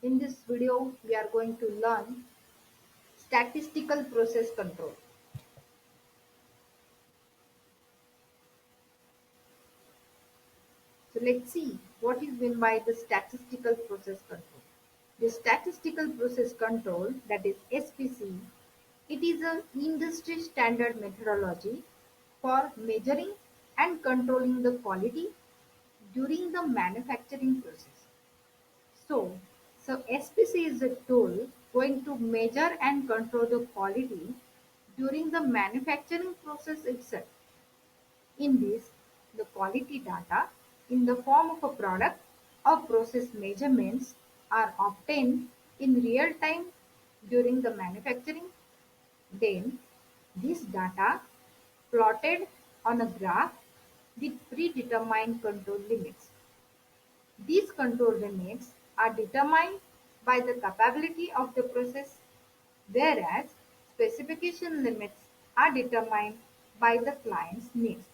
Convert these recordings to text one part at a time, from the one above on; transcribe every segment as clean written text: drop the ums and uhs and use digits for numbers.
In this video, we are going to learn statistical process control. So let's see what is meant by the statistical process control. The statistical process control, that is SPC, it is an industry standard methodology for measuring and controlling the quality during the manufacturing process. So, so SPC is a tool going to measure and control the quality during the manufacturing process itself. In this, the quality data in the form of a product or process measurements are obtained in real time during the manufacturing. Then, this data plotted on a graph with predetermined control limits. These control limits are determined by the capability of the process, whereas specification limits are determined by the client's needs.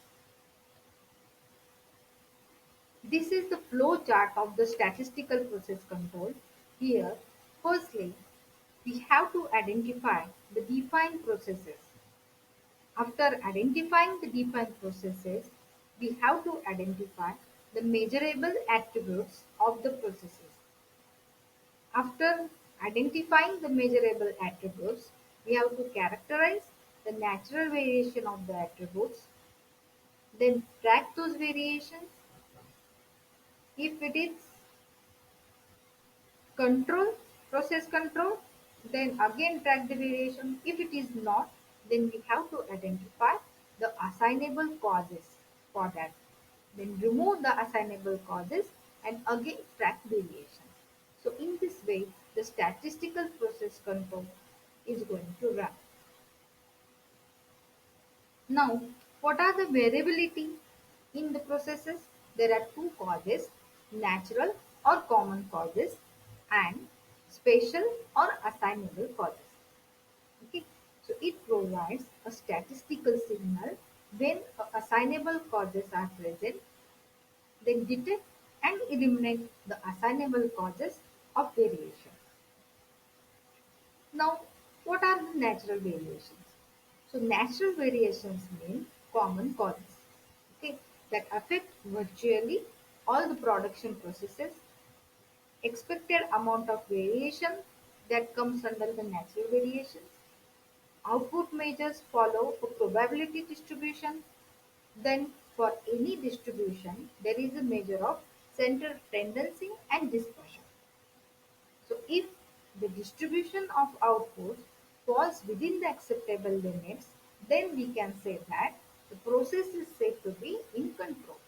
This is the flow chart of the statistical process control. Here, firstly, we have to identify the defined processes. After identifying the defined processes, we have to identify the measurable attributes of the processes. After identifying the measurable attributes, we have to characterize the natural variation of the attributes, then track those variations. If it is control, process control, then again track the variation. If it is not, then we have to identify the assignable causes for that. Then remove the assignable causes and again track variations. So in this way, the statistical process control is going to run. Now, what are the variability in the processes? There are two causes, natural or common causes and spatial or assignable causes. Okay, so it provides a statistical signal when assignable causes are present, then detect and eliminate the assignable causes of variation. Now, what are the natural variations? So, natural variations mean common causes, okay, that affect virtually all the production processes. Expected amount of variation that comes under the natural variations. Output measures follow a probability distribution. Then, for any distribution, there is a measure of central tendency and dispersion. So if the distribution of outputs falls within the acceptable limits, then we can say that the process is said to be in control.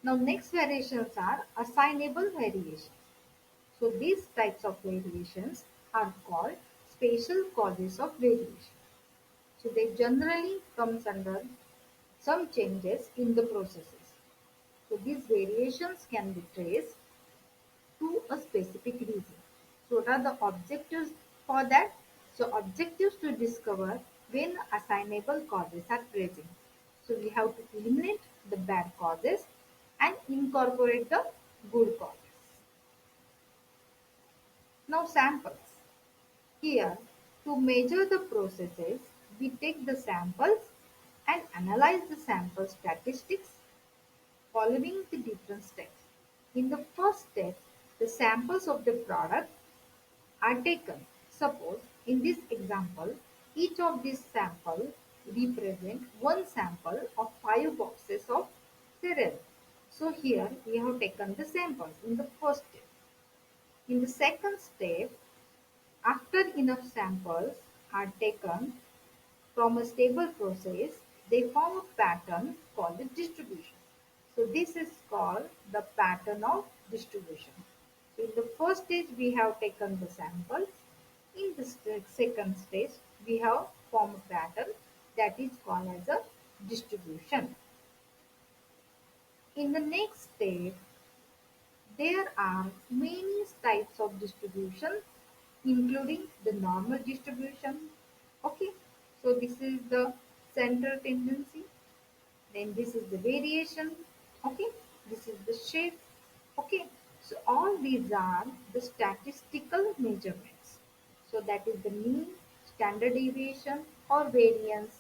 Now next variations are assignable variations. So these types of variations are called spatial causes of variation. So they generally comes under some changes in the processes. So these variations can be traced to a specific reason. So what are the objectives for that? So objectives to discover when assignable causes are present. So we have to eliminate the bad causes and incorporate the good causes. Now samples. Here, to measure the processes, we take the samples and analyze the sample statistics following the different steps. In the first step, the samples of the product are taken. Suppose in this example, each of these samples represent one sample of 5 boxes of cereal. So here we have taken the samples in the first step. In the second step, after enough samples are taken from a stable process, they form a pattern called the distribution. So this is called the pattern of distribution. So in the first stage we have taken the samples. In the second stage we have formed a pattern that is called as a distribution. In the next step there are many types of distribution including the normal distribution. Okay, so this is the central tendency, then this is the variation. Okay, this is the shape. Okay, so all these are the statistical measurements. So that is the mean, standard deviation or variance.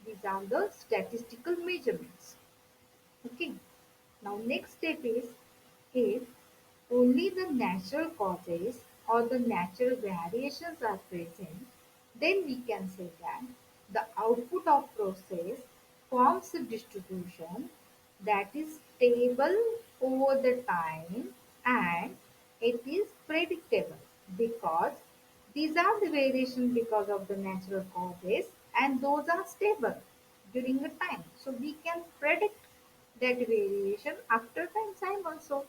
These are the statistical measurements. Okay. Now next step is if only the natural causes or the natural variations are present, then we can say that the output of process forms a distribution that is stable over the time and it is predictable because these are the variations because of the natural causes and those are stable during the time. So we can predict that variation after time also.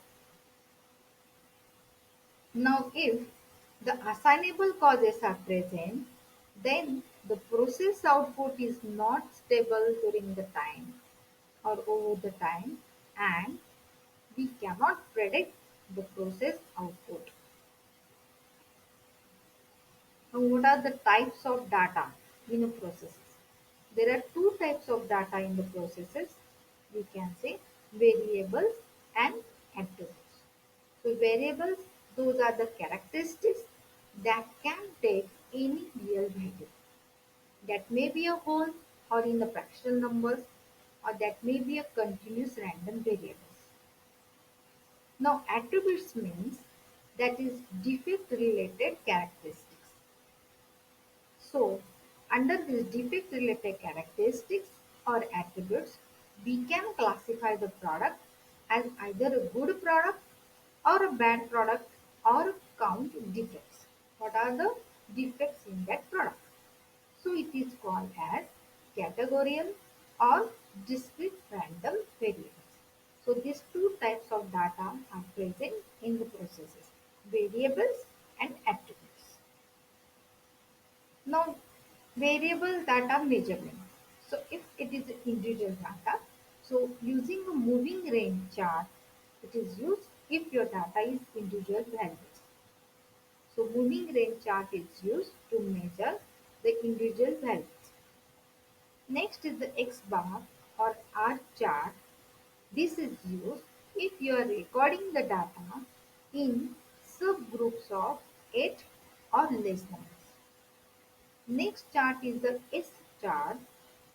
Now if the assignable causes are present, then the process output is not stable during the time or over the time and we cannot predict the process output. Now what are the types of data in a processes? There are two types of data in the processes. We can say variables and attributes. So variables, those are the characteristics that can take any real value. That may be a whole or in the fractional numbers or that may be a continuous random variables. Now attributes means that is defect related characteristics. So under these defect related characteristics or attributes, we can classify the product as either a good product or a bad product or count defects. What are the defects in that product? So it is called as categorical or discrete random variables. So these two types of data are present in the processes, variables and attributes. Now variable data measurement. So if it is individual data, so using a moving range chart, it is used if your data is individual values. So moving range chart is used to measure the individual values. Next is the X bar or R chart. This is used if you are recording the data in subgroups of 8 or less numbers. Next chart is the S chart.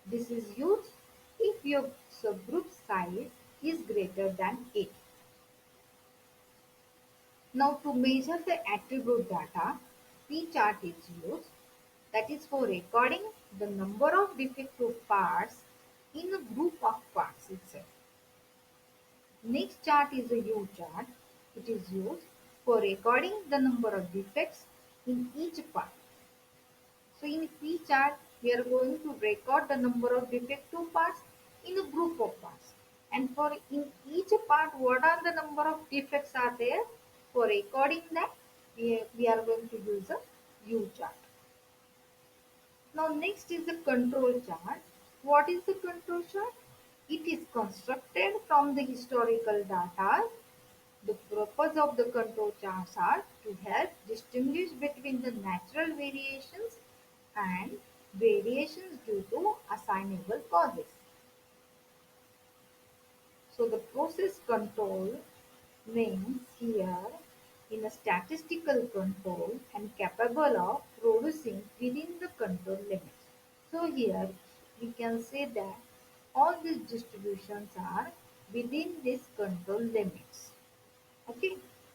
This is used if your subgroup size is greater than 8. Now to measure the attribute data, P chart is used, that is for recording the number of defective parts in a group of parts itself. Next chart is a U chart. It is used for recording the number of defects in each part. So in P chart, we are going to record the number of defective parts in a group of parts. And for in each part, what are the number of defects are there? For recording that, we are going to use a U chart. Now next is the control chart. What is the control chart? It is constructed from the historical data. The purpose of the control charts are to help distinguish between the natural variations and variations due to assignable causes. So the process control means here in a statistical control and capable of producing within the control limits. So here we can say that all these distributions are within these control limits. Okay,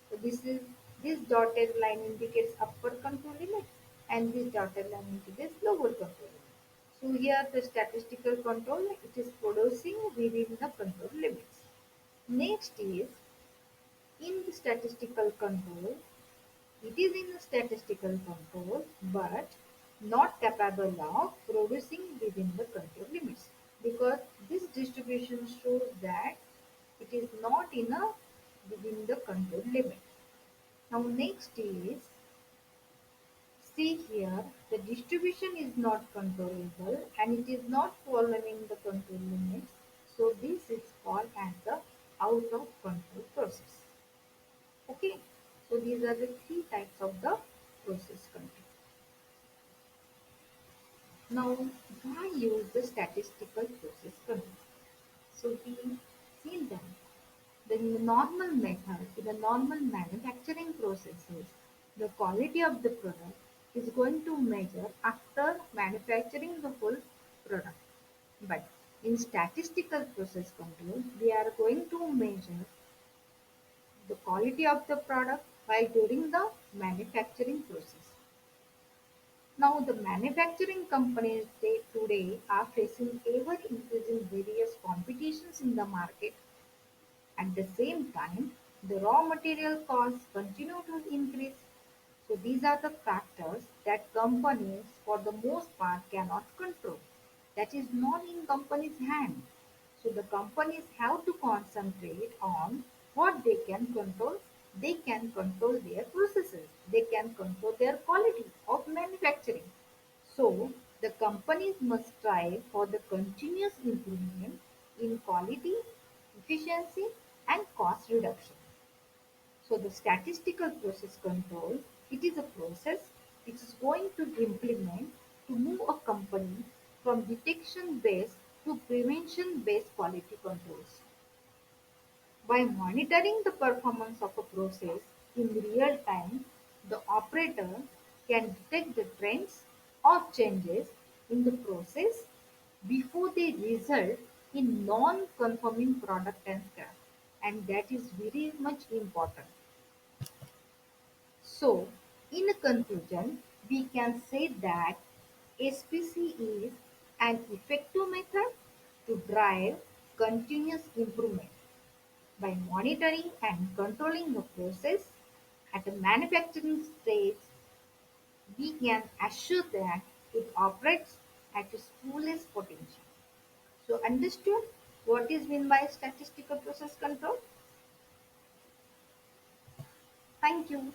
so this dotted line indicates upper control limit and this dotted line indicates lower control limit. So here the statistical control, it is producing within the control limits. Next is in the statistical control, it is in the statistical control but not capable of producing within the control limits because this distribution shows that it is not in a within the control limit. Now next is, see here, the distribution is not controllable and it is not following the control limits. So this is called as the out of control process. Okay, so these are the three types of the process control. Now why use the statistical process control? So we seen that In the normal method, in the normal manufacturing processes, the quality of the product is going to measure after manufacturing the full product. But in statistical process control, we are going to measure the quality of the product while during the manufacturing process. Now, the manufacturing companies today are facing ever increasing various competitions in the market. At the same time, the raw material costs continue to increase. So these are the factors that companies for the most part cannot control. That is not in companies' hand. So the companies have to concentrate on what they can control. They can control their processes. They can control their quality of manufacturing. So the companies must strive for the continuous improvement in quality, efficiency, and cost reduction. So the statistical process control, it is a process which is going to implement to move a company from detection based to prevention based quality controls. By monitoring the performance of a process in real time, the operator can detect the trends or changes in the process before they result in non-conforming product and scrap. And that is very much important. So, in a conclusion, we can say that SPC is an effective method to drive continuous improvement. By monitoring and controlling the process at a manufacturing stage, we can assure that it operates at its fullest potential. So, understood what is meant by statistical process control? Thank you.